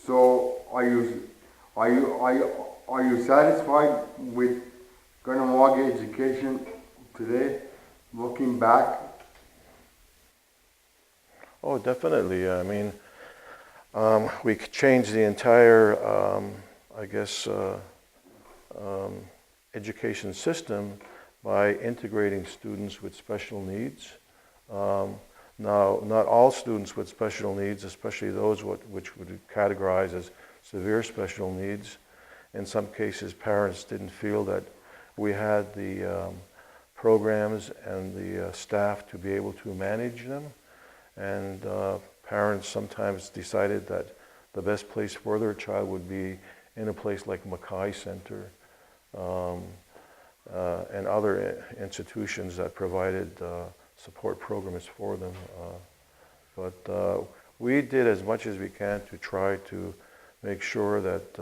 So are you satisfied with Kahnawake education today, looking back? Oh, definitely. I mean, we could change the entire, I guess, education system by integrating students with special needs. Now, not all students with special needs, especially those which would be categorized as severe special needs. In some cases, parents didn't feel that we had the programs and the staff to be able to manage them. And parents sometimes decided that the best place for their child would be in a place like Mackay Center and other institutions that provided support programs for them. But we did as much as we can to try to make sure that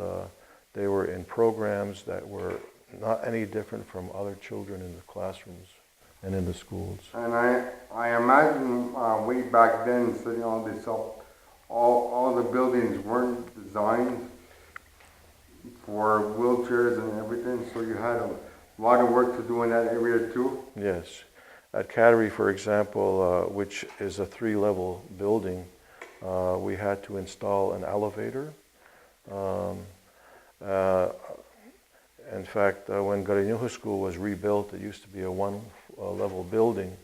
they were in programs that were not any different from other children in the classrooms and in the schools. And I imagine way back then, setting all this up, all the buildings weren't designed for wheelchairs and everything, so you had a lot of work to do in that area too. Yes. At Kahnawake, for example, which is a 3-level building, we had to install an elevator. In fact, when Garinuha School was rebuilt, it used to be a 1-level building.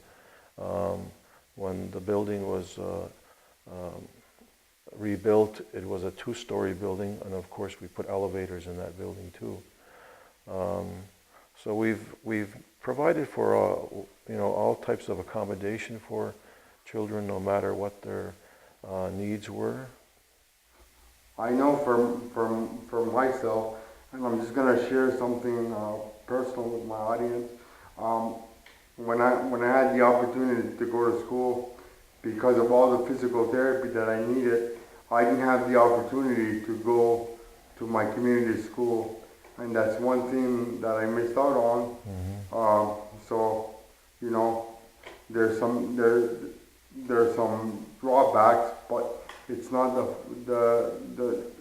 When the building was rebuilt, it was a 2-story building, and of course we put elevators in that building too. So we've provided for all types of accommodation for children, no matter what their needs were. I know for myself, and I'm just gonna share something personal with my audience. When I had the opportunity to go to school, because of all the physical therapy that I needed, I didn't have the opportunity to go to my community school, and that's one thing that I missed out on. Mm-hmm. So, there's some drawbacks, but it's not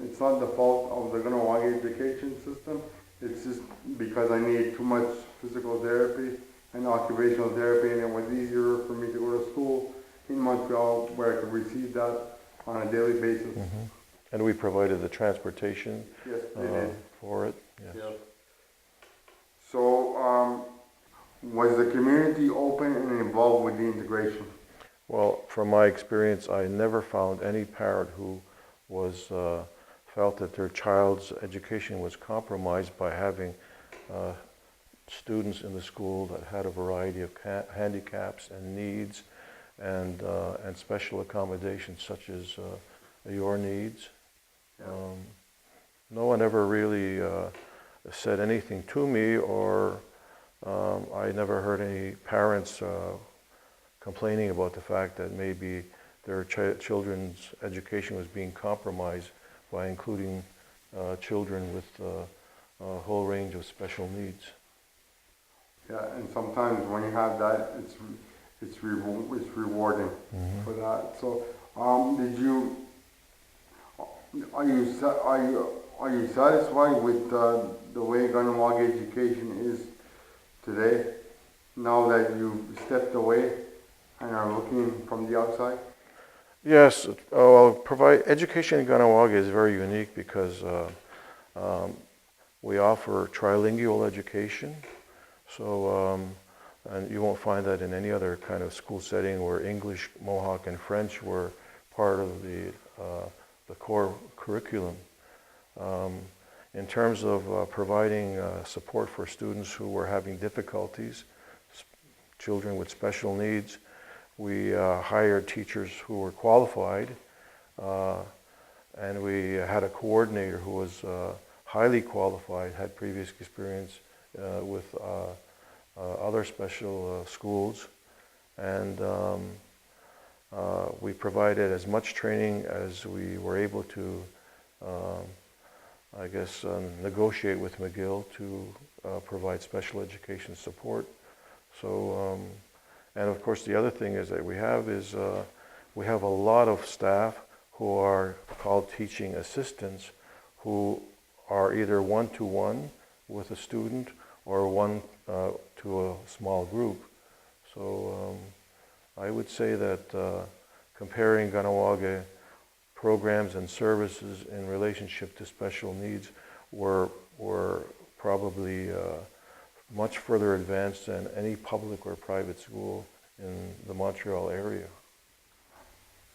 it's not the fault of the Kahnawake education system. It's just because I needed too much physical therapy and occupational therapy, and it was easier for me to go to school in Montreal where I could receive that on a daily basis. Mm-hmm. And we provided the transportation for it. Yes. Yep. So, was the community open and involved with the integration? Well, from my experience, I never found any parent who was felt that their child's education was compromised by having students in the school that had a variety of handicaps and needs and special accommodations such as your needs. Yeah. No one ever really said anything to me, or I never heard any parents complaining about the fact that maybe their children's education was being compromised by including children with a whole range of special needs. Yeah, and sometimes when you have that, it's rewarding mm-hmm. for that. So, are you satisfied with the way Kahnawake education is today? Now that you've stepped away and are looking from the outside? Yes, education in Kahnawake is very unique because we offer trilingual education. So, and you won't find that in any other kind of school setting where English, Mohawk, and French were part of the core curriculum. In terms of providing support for students who were having difficulties, children with special needs, we hired teachers who were qualified, and we had a coordinator who was highly qualified, had previous experience with other special schools, and we provided as much training as we were able to, negotiate with McGill to provide special education support. So, and of course the other thing is that we have a lot of staff who are called teaching assistants, who are either one-to-one with a student or one to a small group. So I would say that comparing Kahnawake programs and services in relationship to special needs were probably much further advanced than any public or private school in the Montreal area.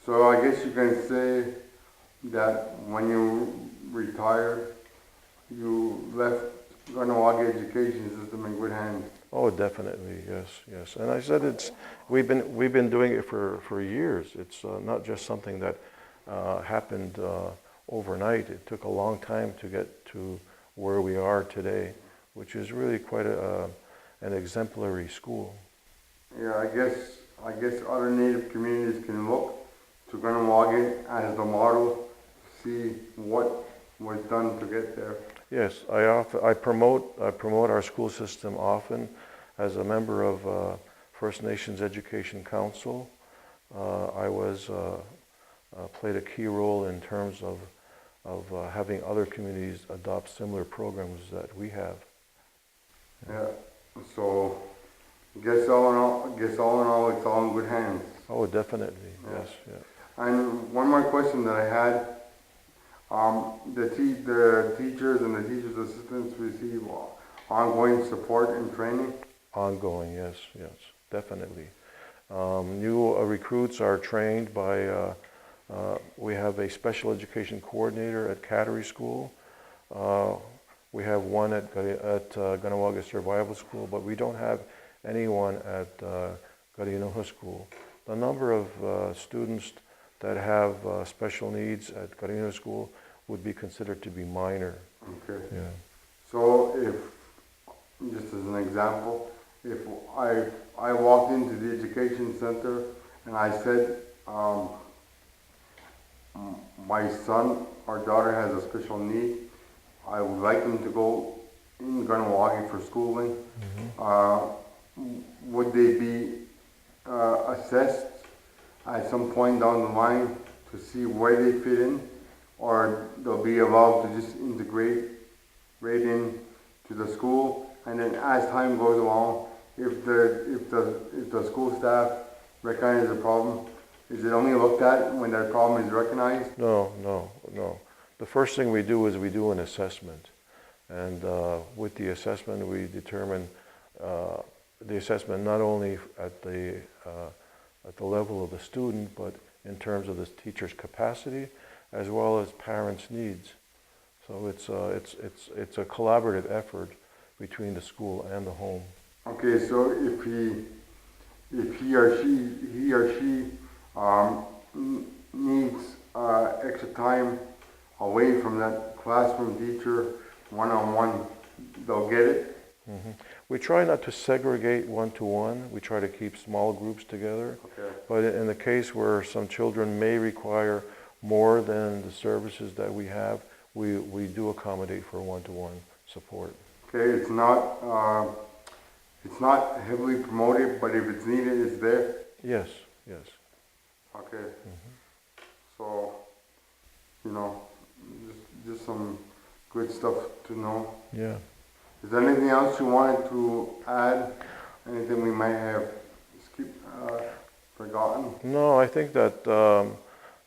So I guess you can say that when you retired, you left Kahnawake Education System in good hands. Oh, definitely, yes, yes. And I said we've been doing it for years. It's not just something that happened overnight. It took a long time to get to where we are today, which is really quite an exemplary school. Yeah, I guess other Native communities can look to Kahnawake as the model, see what was done to get there. Yes, I promote our school system often as a member of First Nations Education Council. I played a key role in terms of having other communities adopt similar programs that we have. Yeah. So I guess all in all, it's all in good hands. Oh, definitely. Yeah. Yes. Yeah. And one more question that I had. The teachers and the teachers' assistants receive ongoing support and training? Ongoing, yes, definitely. New recruits are trained by, we have a special education coordinator at Cattery School. We have one at Kahnawake Survival School, but we don't have anyone at Gadiinoha School. The number of students that have special needs at Gadiinoha School would be considered to be minor. Okay. Yeah. So if, just as an example, if I walked into the education center and I said, my son or daughter has a special need, I would like them to go in Kahnawake for schooling, would they be assessed at some point down the line to see where they fit in, or they'll be allowed to just integrate right in to the school, and then as time goes along, if the school staff recognize the problem, is it only looked at when that problem is recognized? No. The first thing we do is we do an assessment, and with the assessment we determine the assessment not only at the level of the student, but in terms of the teacher's capacity, as well as parents' needs. So it's a collaborative effort between the school and the home. Okay, so if he or she needs extra time away from that classroom teacher, one-on-one, they'll get it? Mm-hmm. We try not to segregate one-to-one. We try to keep small groups together. Okay. But in the case where some children may require more than the services that we have, we do accommodate for one-to-one support. Okay, it's not heavily promoted, but if it's needed, it's there? Yes. Okay. Mm-hmm. So, just some good stuff to know. Yeah. Is there anything else you wanted to add? Anything we might have forgotten? No, I think that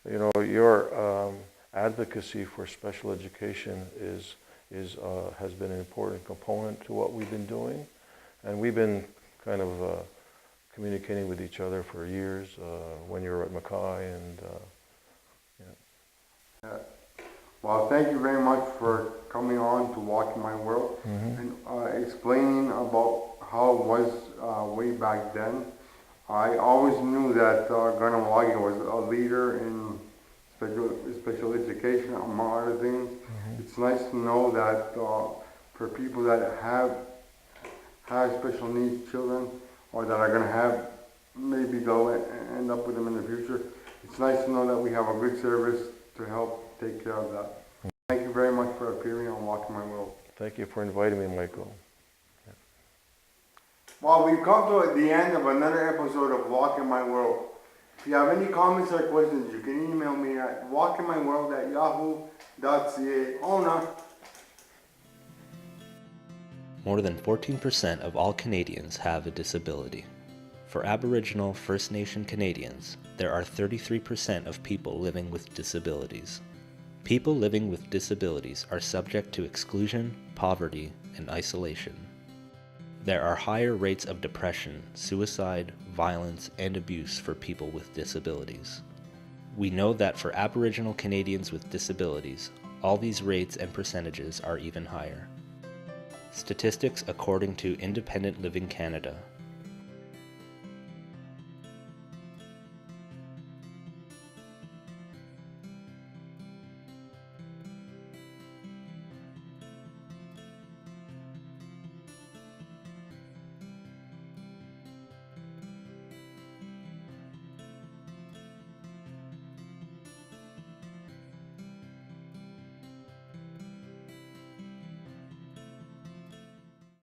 your advocacy for special education has been an important component to what we've been doing, and we've been kind of communicating with each other for years when you were at Mackay, and Yeah. Well, thank you very much for coming on to Walk in My World and explaining about how it was way back then. I always knew that Kahnawake was a leader in special education, among other things. It's nice to know that for people that have special needs children, or that are going to have, maybe they'll end up with them in the future. It's nice to know that we have a good service to help take care of that. Thank you very much for appearing on Walk in My World. thank you for inviting me, Michael. Well, we've come to the end of another episode of Walk in My World. If you have any comments or questions, you can email me at walkinmyworld@yahoo.ca. Ona. More than 14% of all Canadians have a disability. For Aboriginal First Nation Canadians, there are 33% of people living with disabilities. People living with disabilities are subject to exclusion, poverty, and isolation. There are higher rates of depression, suicide, violence, and abuse for people with disabilities. We know that for Aboriginal Canadians with disabilities, all these rates and percentages are even higher. Statistics according to Independent Living Canada